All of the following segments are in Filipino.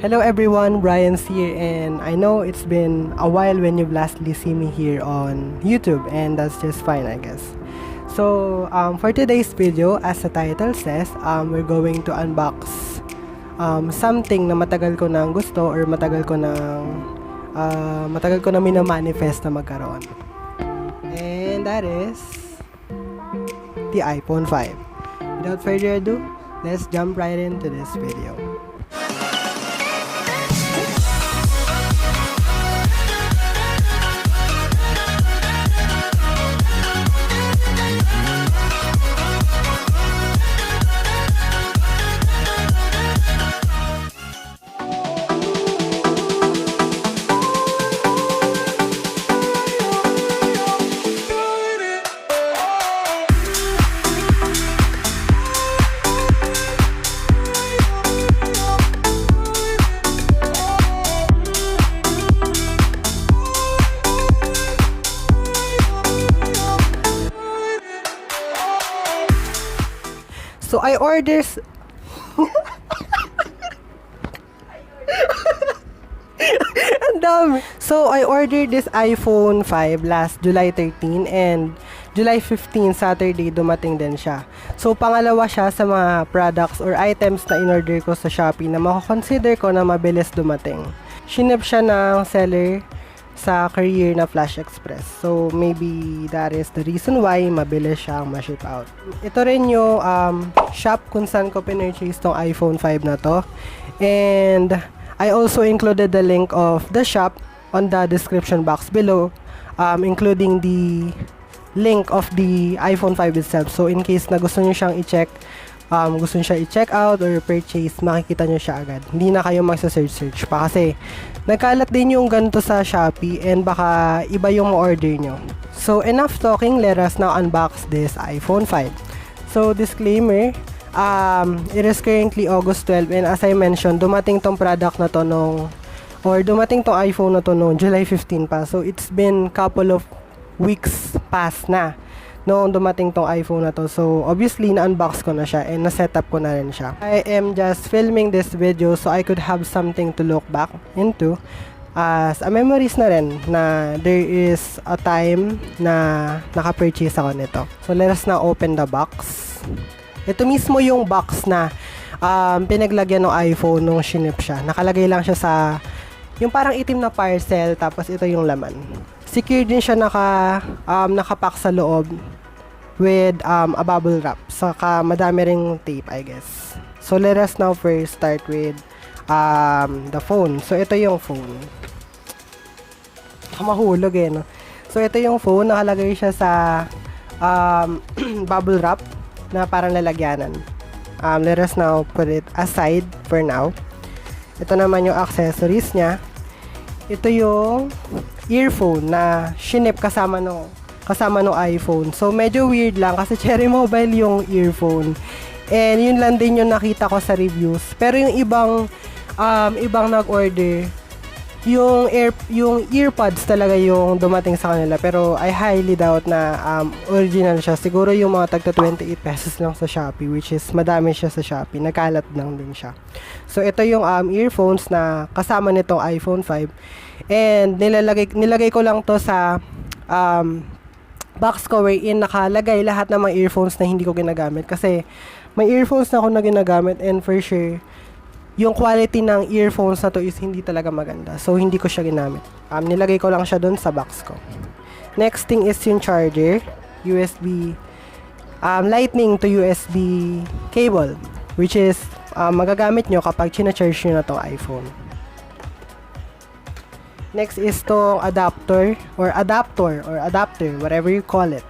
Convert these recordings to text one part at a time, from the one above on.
Hello everyone, Brian's here, and I know it's been a while when you've lastly seen me here on YouTube, and that's just fine, I guess. So, for today's video, as the title says, we're going to unbox something na matagal ko nang gusto or matagal ko na minamanifest na magkaroon. And that is the iPhone 5. Without further ado, let's jump right into this video. So I ordered Ang dami. So I ordered this iPhone 5 last July 13 and July 15 Saturday dumating din siya. So pangalawa siya sa mga products or items na in-order ko sa Shopee na mako-consider ko na mabilis dumating. Shinip siya ng seller sa courier na Flash Express. So, maybe that is the reason why mabilis siyang ma-ship out. Ito rin yung shop kung saan ko pinurchase tong iPhone 5 na to. And I also included the link of the shop on the description box below, including the link of the iPhone 5 itself. So, in case na gusto nyo siyang i-check, gusto nyo siya i-check out or purchase, makikita nyo siya agad. Hindi na kayo magsa-search pa kasi nagkalat din yung ganito sa Shopee and baka iba yung order nyo. So, enough talking, let us now unbox this iPhone 5. So, disclaimer, it is currently August 12 and as I mentioned, dumating tong product na to dumating tong iPhone na to noong July 15 pa. So, it's been couple of weeks past na noong dumating tong iPhone na to. So, obviously, na-unbox ko na siya and na-setup ko na rin siya. I am just filming this video so I could have something to look back into as a memories na rin na there is a time na naka-purchase ako nito. So, let us now open the box. Ito mismo yung box na pinaglagyan ng iPhone nung shinip siya. Nakalagay lang siya sa yung parang itim na parcel tapos ito yung laman. Secure din siya nakapack sa loob with a bubble wrap. Saka madami ring tape, I guess. So let us now first start with the phone. So ito yung phone. Mahulog no? So ito yung phone, nakalagay siya sa bubble wrap na parang lalagyanan. Let us now put it aside for now. Ito naman yung accessories niya. Ito yung earphone na shinip kasama no iPhone. So, medyo weird lang kasi Cherry Mobile yung earphone. And yun lang din yung nakita ko sa reviews. Pero yung ibang nag-order, yung earpods talaga yung dumating sa kanila. Pero I highly doubt na original siya. Siguro yung mga tagta 28 pesos lang sa Shopee, which is madami siya sa Shopee. Nagkalat lang din siya. So, ito yung earphones na kasama nitong iPhone 5. And nilagay ko lang to sa box ko wherein nakalagay lahat ng mga earphones na hindi ko ginagamit kasi may earphones na ako na ginagamit and for sure yung quality ng earphones na to is hindi talaga maganda, so hindi ko siya ginamit. Nilagay ko lang siya dun sa box ko. Next thing is yung charger, USB lightning to USB cable, which is magagamit nyo kapag china-charge nyo na tong iPhone. Next is tong adapter, whatever you call it.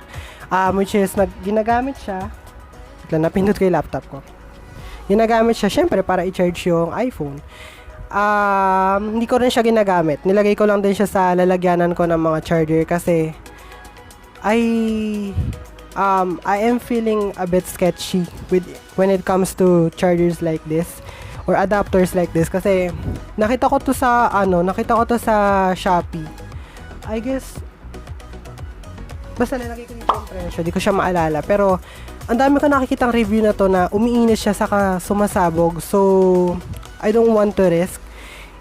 Which is, ginagamit siya. Napindot ko yung laptop ko. Ginagamit siya, syempre, para i-charge yung iPhone. Hindi ko rin siya ginagamit. Nilagay ko lang din siya sa lalagyanan ko ng mga charger kasi I am feeling a bit sketchy when it comes to chargers like this or adapters like this kasi nakita ko to sa Shopee. I guess basta nilagay ko dito yung presyo, di ko siya maalala, pero ang dami ko nakikitang review na to na umiinit siya saka sumasabog. So I don't want to risk.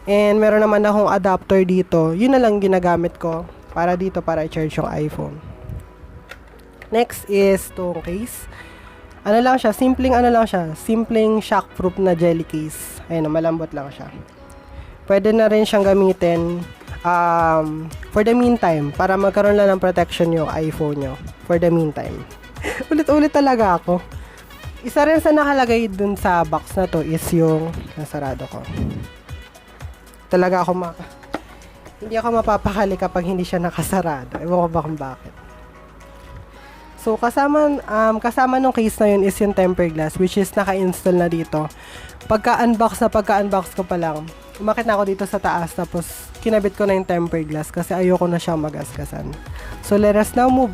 And meron naman akong adapter dito. Yun na lang ginagamit ko para dito para i-charge yung iPhone. Next is tong case. Ano lang siya, simpleng shockproof na jelly case. Ayun, malambot lang siya. Pwede na rin siyang gamitin for the meantime, para magkaroon lang ng protection yung iPhone nyo. For the meantime. Ulit-ulit talaga ako. Isa rin sa nakalagay dun sa box na to is yung nasarado ko. Talaga ako hindi ako mapapakali kapag hindi siya nakasarado. Ewan ko ba kung bakit. So, kasama nung case na yun is yung tempered glass, which is naka-install na dito. Pagka-unbox ko pa lang, umakit na ako dito sa taas, tapos kinabit ko na yung tempered glass kasi ayoko na siyang mag-askasan. So, let us now move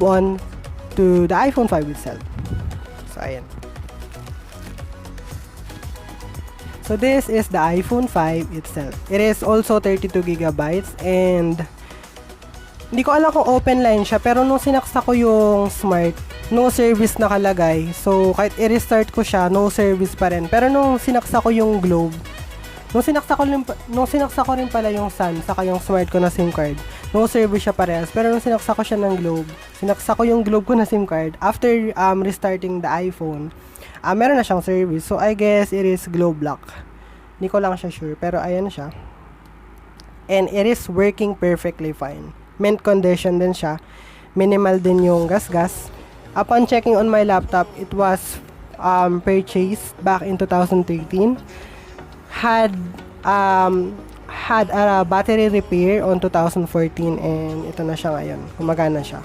on to the iPhone 5 itself. So, ayan. So, this is the iPhone 5 itself. It is also 32GB and hindi ko alam kung open line siya, pero nung sinaksa ko yung Smart, no service nakalagay. So, kahit i-restart ko siya, no service pa rin. Pero nung sinaksa ko yung Globe, nung sinaksa ko rin pala yung Sun, saka yung Smart ko na SIM card, no service siya parehas. Pero nung sinaksa ko siya ng Globe, sinaksa ko yung Globe ko na SIM card, after restarting the iPhone, meron na siyang service. So, I guess it is Globe lock. Hindi ko lang siya sure, pero ayan siya. And it is working perfectly fine. Mint condition din siya. Minimal din yung gas-gas. Upon checking on my laptop, it was purchased back in 2013. Had a battery repair on 2014 and ito na siya ngayon. Gumagana siya.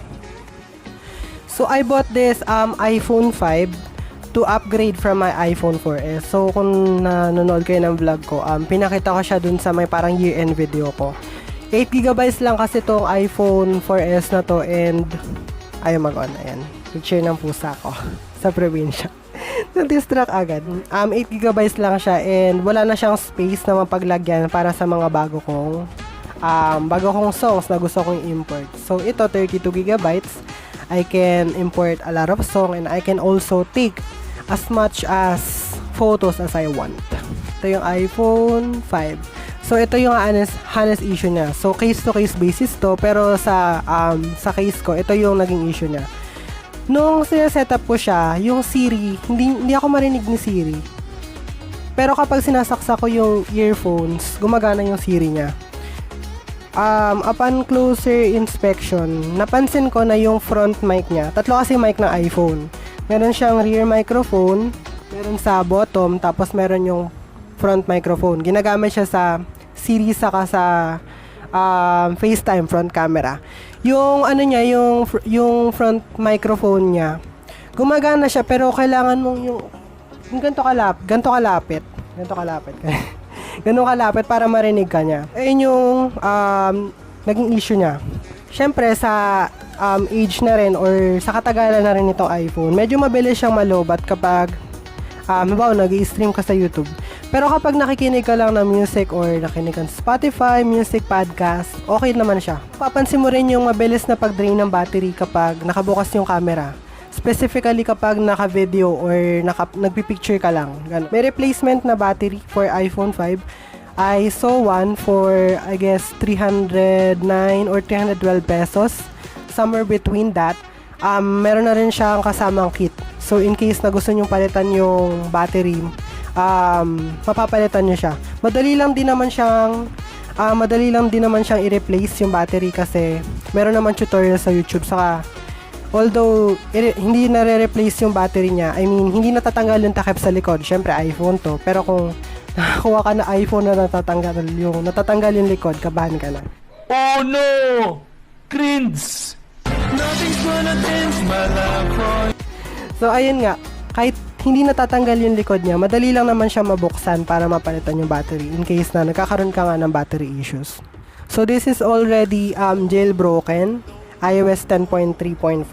So, I bought this iPhone 5 to upgrade from my iPhone 4S. So, kung nanonood kayo ng vlog ko, pinakita ko siya dun sa may parang year-end video ko. 8GB lang kasi tong iPhone 4S na to and ayaw mag-on. Ayan. Picture ng pusa ko sa probinsya. Na-distract agad. 8GB lang siya and wala na siyang space na mapaglagyan para sa mga bago kong songs na gusto kong import. So, ito 32GB. I can import a lot of song and I can also take as much as photos as I want. Ito yung iPhone 5. So, ito yung honest issue niya. So, case-to-case basis to, pero sa case ko, ito yung naging issue niya. Nung sineset up ko siya, yung Siri, hindi ako marinig ni Siri. Pero kapag sinasaksa ko yung earphones, gumagana yung Siri niya. Upon closer inspection, napansin ko na yung front mic niya, tatlo kasi mic ng iPhone. Meron siyang rear microphone, meron sa bottom, tapos meron yung front microphone. Ginagamit siya sa Siri saka sa FaceTime front camera. Yung ano niya, yung front microphone niya, gumagana siya pero kailangan mong yung ganito kalapit para marinig ka niya. Ayun yung naging issue niya. Syempre sa age na rin or sa katagalan na rin nitong iPhone, medyo mabilis siyang malobat kapag halimbawa nag-i-stream ka sa YouTube. Pero kapag nakikinig ka lang ng music or nakinig ka sa Spotify, music, podcast, okay naman siya. Papansin mo rin yung mabilis na pag-drain ng battery kapag nakabukas yung camera. Specifically kapag naka-video or nagpipicture ka lang. Ganun. May replacement na battery for iPhone 5. I saw one for, I guess, 309 or 312 pesos. Somewhere between that. Meron na rin siyang kasamang kit. So, in case na gusto nyong palitan yung battery, mapapalitan nyo siya. Madali lang din naman siyang i-replace yung battery kasi meron naman tutorial sa YouTube. Saka, although hindi nare-replace yung battery niya, I mean, hindi natatanggal yung takip sa likod. Syempre, iPhone to. Pero kung nakakuha ka na iPhone na natatanggal yung likod, kabahan ka na. Oh no! Cringe! Nothing's gonna change my life. So, ayun nga. Kahit hindi natatanggal yung likod niya, madali lang naman siya mabuksan para mapalitan yung battery in case na nagkakaroon ka nga ng battery issues. So, this is already jailbroken. iOS 10.3.4.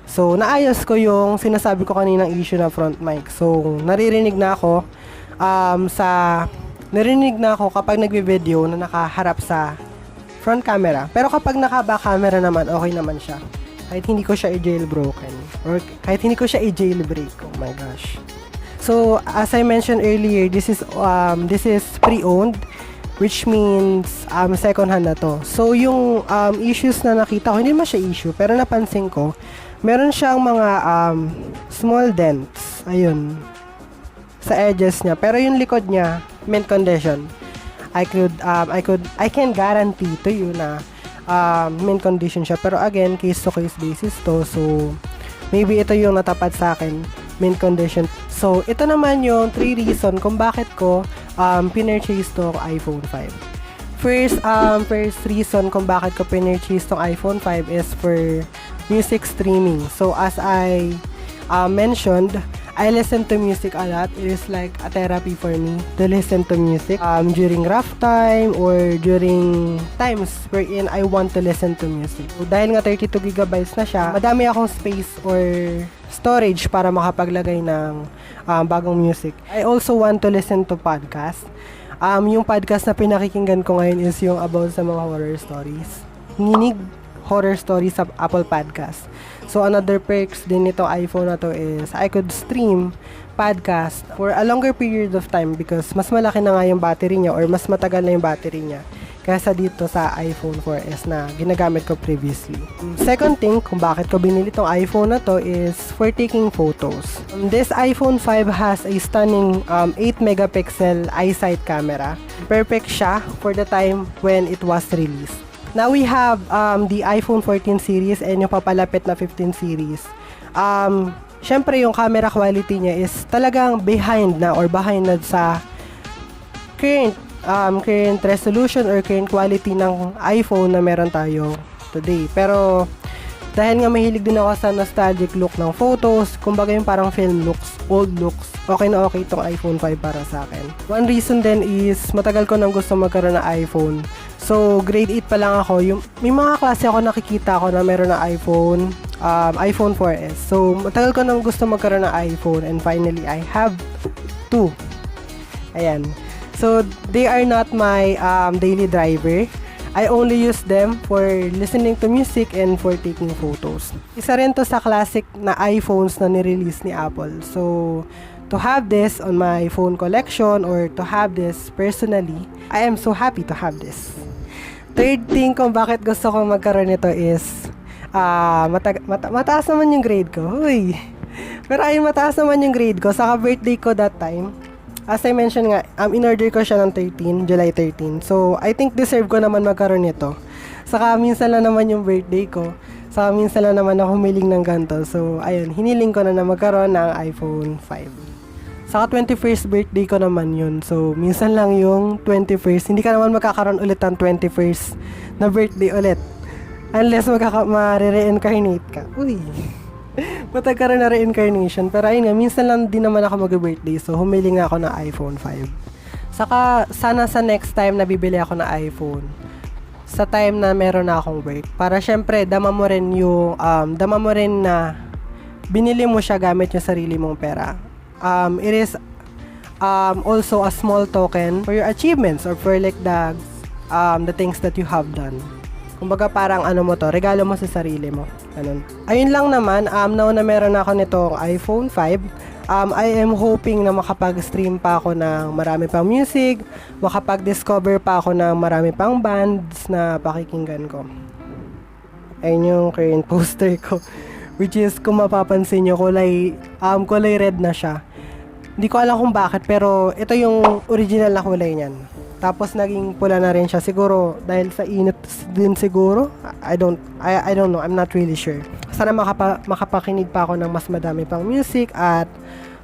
So, naayos ko yung sinasabi ko kaninang issue na front mic. So, naririnig na ako kapag nagbe-video na nakaharap sa front camera. Pero kapag naka-back camera naman, okay naman siya. Kahit hindi ko siya i-jailbroken. Or kahit hindi ko siya i-jailbreak. Oh my gosh. So, as I mentioned earlier, this is pre-owned, which means second hand na to. So, yung issues na nakita ko, hindi naman siya issue, pero napansin ko, meron siyang mga small dents, ayun, sa edges niya. Pero yung likod niya, mint condition. I can guarantee to you na mint condition siya. Pero again, case to case basis to. So, maybe ito yung natapat sa akin, mint condition. So, ito naman yung 3 reason kung bakit ko pinurchase tong iPhone 5. First reason kung bakit ko pinurchase tong iPhone 5 is for music streaming. So, as I mentioned, I listen to music a lot. It is like a therapy for me to listen to music during rough time or during times wherein I want to listen to music. So, dahil nga 32 gigabytes na siya, madami akong space or storage para makapaglagay ng bagong music. I also want to listen to podcast. Yung podcast na pinakikinggan ko ngayon is yung about sa mga horror stories. Nginig horror stories sa Apple Podcast. So, another perks din nitong iPhone na to is I could stream podcast for a longer period of time because mas malaki na nga yung battery niya or mas matagal na yung battery niya kaysa dito sa iPhone 4S na ginagamit ko previously. Second thing kung bakit ko binili tong iPhone na to is for taking photos. This iPhone 5 has a stunning 8 megapixel iSight camera. Perfect siya for the time when it was released. Now we have the iPhone 14 series and yung papalapit na 15 series. Syempre yung camera quality niya is talagang behind na sa current resolution or current quality ng iPhone na meron tayo today. Pero dahil nga mahilig din ako sa nostalgic look ng photos, kumbaga yung parang film looks, old looks, okay na okay itong iPhone 5 para sa akin. One reason din is matagal ko nang gusto magkaroon ng iPhone. So, grade 8 pa lang ako. May mga klase ako nakikita ko na meron ng iPhone 4S. So, matagal ko nang gusto magkaroon ng iPhone and finally, I have 2. Ayan. So, they are not my daily driver. I only use them for listening to music and for taking photos. Isa rin to sa classic na iPhones na nirelease ni Apple. So, to have this on my phone collection or to have this personally, I am so happy to have this. Third thing kung bakit gusto kong magkaroon nito is mataas naman yung grade ko. Uy. Pero ayun, mataas naman yung grade ko. Saka birthday ko that time. As I mentioned nga, in-order ko siya ng July 13. So, I think deserve ko naman magkaroon nito. Saka minsan lang naman yung birthday ko. Saka minsan lang naman ako humiling ng ganito. So, ayun, hiniling ko na magkaroon ng iPhone 5. Saka 21st birthday ko naman yun. So, minsan lang yung 21st. Hindi ka naman magkakaroon ulit ng 21st na birthday ulit. Unless ma-reincarnate ka. Uy. Matagkaroon na reincarnation. Pero ayun nga, minsan lang din naman ako mag-birthday. So, humiling ako ng iPhone 5. Saka, sana sa next time na bibili ako ng iPhone, sa time na meron na akong work. Para syempre, dama mo rin na binili mo siya gamit yung sarili mong pera. It is also a small token for your achievements or for like the things that you have done. Kumbaga parang regalo mo sa sarili mo. Ganun. Ayun lang naman, now na meron ako nitong iPhone 5, I am hoping na makapag-stream pa ako ng marami pang music, makapag-discover pa ako ng marami pang bands na pakikinggan ko. Ayun yung current poster ko. Which is, kung mapapansin nyo, kulay red na siya. Hindi ko alam kung bakit, pero ito yung original na kulay niyan. Tapos naging pula na rin siya, siguro dahil sa init din siguro. I don't know, I'm not really sure. Sana makapakinig pa ako ng mas madami pang music at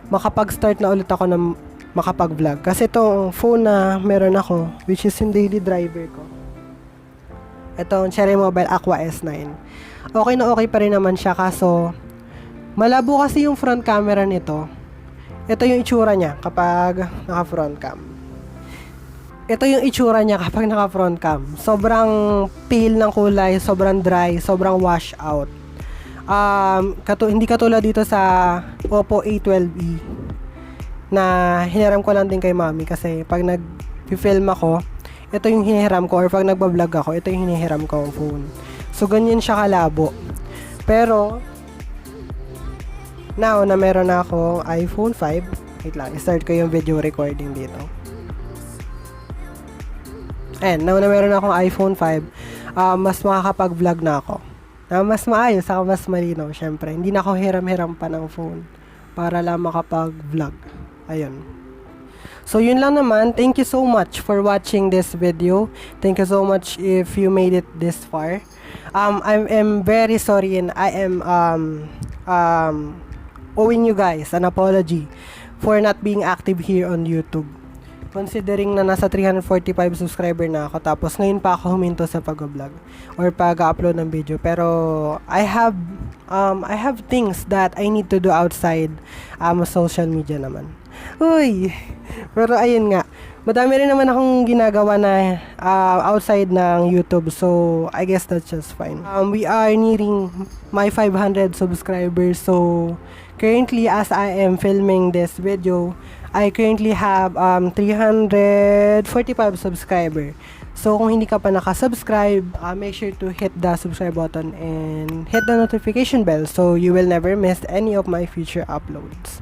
makapag-start na ulit ako ng makapag-vlog. Kasi itong phone na meron ako, which is yung daily driver ko, itong Cherry Mobile Aqua S9. Okay na okay pa rin naman siya, kaso malabo kasi yung front camera nito. Ito yung itsura niya kapag naka-front cam. Ito yung itsura niya kapag naka-front cam. Sobrang pale ng kulay, sobrang dry, sobrang wash out. Hindi katulad dito sa Oppo A12e na hiniram ko lang din kay mami kasi pag nag-film ako, ito yung hinihiram ko, or pag nagbablog ako, ito yung hinihiram ko ang phone. So, ganyan siya kalabo. Pero, now na meron na akong iPhone 5, Wait lang, start ko yung video recording dito. And now na meron akong iPhone 5, mas makakapag-vlog na ako. Mas maayos, saka mas malinaw, syempre. Hindi na ako hiram-hiram pa ng phone para lang makapag-vlog. Ayun. So, yun lang naman. Thank you so much for watching this video. Thank you so much if you made it this far. I'm very sorry and I am owing you guys an apology for not being active here on YouTube. Considering na nasa 345 subscriber na ako, tapos ngayon pa ako huminto sa pag-vlog or pag-upload ng video. Pero I have things that I need to do outside social media naman. Uy! Pero ayun nga, madami rin naman akong ginagawa na outside ng YouTube, so I guess that's just fine. We are nearing my 500 subscribers, so currently as I am filming this video, I currently have 345 subscriber. So kung hindi ka pa nakasubscribe, make sure to hit the subscribe button and hit the notification bell so you will never miss any of my future uploads.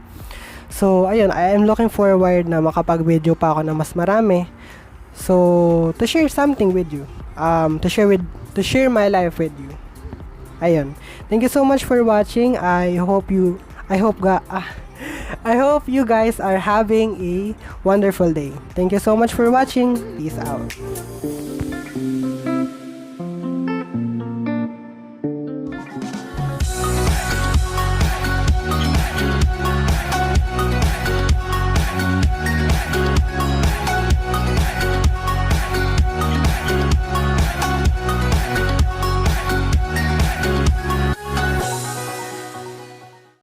So ayun, I am looking forward na makapag-video pa ako na mas marami. So to share something with you, to share my life with you. Ayun. Thank you so much for watching. I hope you guys are having a wonderful day. Thank you so much for watching. Peace out.